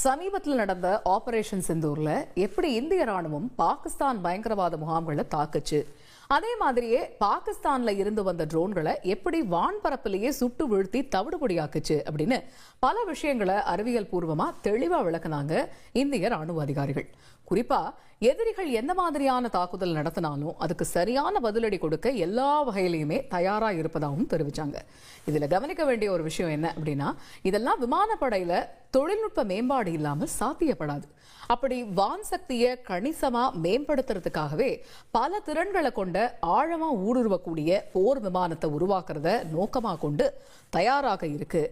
சமீபத்தில் நடந்த ஆபரேஷன் சிந்தூர்ல எப்படி இந்திய ராணுவம் பாகிஸ்தான் பயங்கரவாத முகாம்களை தாக்குச்சு, அதே மாதிரியே பாகிஸ்தான்ல இருந்து வந்த ட்ரோன்களை எப்படி வான்பரப்பிலேயே சுட்டு வீழ்த்தி தவிடுபொடியாக்குச்சு அப்படின்னு பல விஷயங்களை அறிவியல் பூர்வமா தெளிவா விளக்குனாங்க இந்திய ராணுவ அதிகாரிகள். குறிப்பா எதிரிகள் எந்த மாதிரியான தாக்குதல் நடத்தினாலும் அதுக்கு சரியான பதிலடி கொடுக்க எல்லா வகையிலையுமே தயாரா இருப்பதாகவும் தெரிவிச்சாங்க. இதுல கவனிக்க வேண்டிய ஒரு விஷயம் என்ன அப்படின்னா, இதெல்லாம் விமானப்படையில தொழில்நுட்ப மேம்பாடு இல்லாமல் சாத்தியப்படாது. அப்படி வான் சக்தியை கணிசமா மேம்படுத்துறதுக்காகவே பல திறன்களை கொண்ட ஆழமா ஊடுருவக்கூடிய போர் விமானத்தை உருவாக்குறத நோக்கமா கொண்டு தயாராக இருக்கு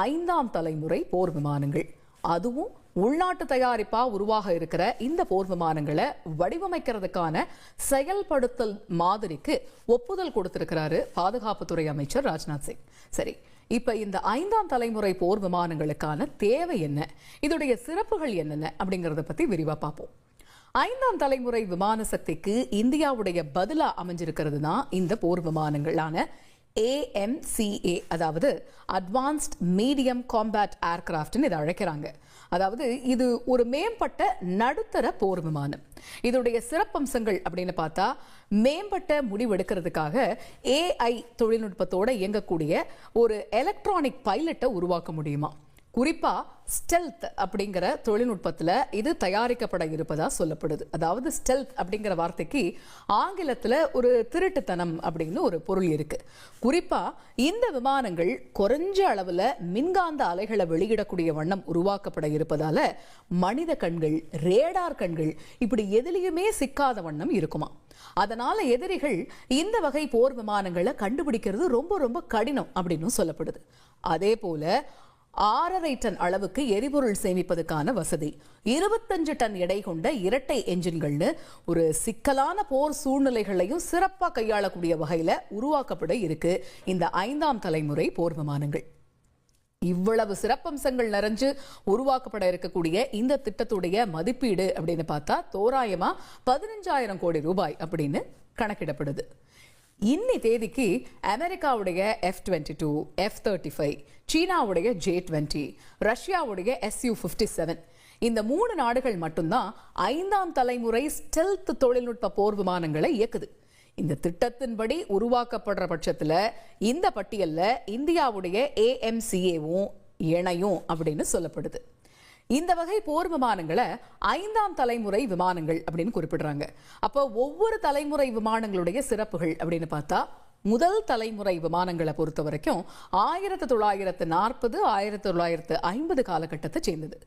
5ஆம் தலைமுறை போர் விமானங்கள். அதுவும் உள்நாட்டு தயாரிப்பா உருவாக இருக்கிற இந்த போர் விமானங்களை வடிவமைக்கிறதுக்கான செயல்படுத்தல் மாதிரிக்கு ஒப்புதல் கொடுத்திருக்கிறாரு பாதுகாப்புத்துறை அமைச்சர் ராஜ்நாத் சிங். சரி, இப்ப இந்த 5ஆம் தலைமுறை போர் விமானங்களுக்கான தேவை என்ன, இதோடைய சிறப்புகள் என்னென்ன அப்படிங்கறத பத்தி விரிவா பார்ப்போம். 5ஆம் தலைமுறை விமான சக்திக்கு இந்தியாவுடைய பதிலா அமைஞ்சிருக்கிறது தான் இந்த போர் விமானங்களான AMCA, அதாவது அட்வான்ஸ்ட் மீடியம் காம்பேட் ஏர்கிராஃப்ட்னு இதை அழைக்கிறாங்க. அதாவது இது ஒரு மேம்பட்ட நடுத்தர போர் விமானம். இதோடைய சிறப்பம்சங்கள் அப்படின்னு பார்த்தா, மேம்பட்ட முடிவெடுக்கிறதுக்காக AI தொழில்நுட்பத்தோட இயங்கக்கூடிய ஒரு எலக்ட்ரானிக் பைலட்டை உருவாக்க முடியுமா. குறிப்பா ஸ்டெல்த் அப்படிங்கிற தொழில்நுட்பத்துல இது தயாரிக்கப்பட இருப்பதா சொல்லப்படுது. அதாவது ஸ்டெல்த் அப்படிங்கிற வார்த்தைக்கு ஆங்கிலத்துல ஒரு திருட்டுத்தனம் அப்படின்னு ஒரு பொருள் இருக்கு. குறிப்பா இந்த விமானங்கள் குறைஞ்ச அளவுல மின்காந்த அலைகளை வெளியிடக்கூடிய வண்ணம் உருவாக்கப்பட இருப்பதால மனித கண்கள், ரேடார் கண்கள் இப்படி எதிலையுமே சிக்காத வண்ணம் இருக்குமா. அதனால எதிரிகள் இந்த வகை போர் விமானங்களை கண்டுபிடிக்கிறது ரொம்ப ரொம்ப கடினம் அப்படின்னு சொல்லப்படுது. அதே போல 6.5 டன் அளவுக்கு எரிபொருள் சேமிப்பதற்கான வசதி, 25 டன் எடை கொண்ட இரட்டை என்ஜின்கள்னு ஒரு சிக்கலான போர் சூழ்நிலைகளையும் சிறப்பாக கையாளக்கூடிய வகையில உருவாக்கப்பட இருக்கு இந்த 5ஆம் தலைமுறை போர் விமானங்கள். இவ்வளவு சிறப்பம்சங்கள் நிறைஞ்சு உருவாக்கப்பட இருக்கக்கூடிய இந்த திட்டத்துடைய மதிப்பீடு அப்படின்னு பார்த்தா தோராயமா 15,000 கோடி ரூபாய் அப்படின்னு கணக்கிடப்படுது. இன்னி தேதிக்கு அமெரிக்காவுடைய F-22, F-35, சீனாவுடைய J-20, ரஷ்யாவுடைய Su-57 இந்த 3 நாடுகள் மட்டும்தான் 5ஆம் தலைமுறை ஸ்டெல்த் தொழில்நுட்ப போர் விமானங்களை இயக்குது. இந்த திட்டத்தின்படி உருவாக்கப்படுற பட்சத்துல இந்த பட்டியல்ல இந்தியாவுடைய AMCAவும் இணையும் அப்படின்னு சொல்லப்படுது. இந்த வகை போர் விமானங்களை 5ஆம் தலைமுறை விமானங்கள் அப்படின்னு குறிப்பிடுறாங்க. அப்போ ஒவ்வொரு தலைமுறை விமானங்களுடைய சிறப்புகள் அப்படின்னு பார்த்தா, முதல் தலைமுறை விமானங்களை பொறுத்த வரைக்கும் 1940, 1950 காலகட்டத்தை சேர்ந்தது.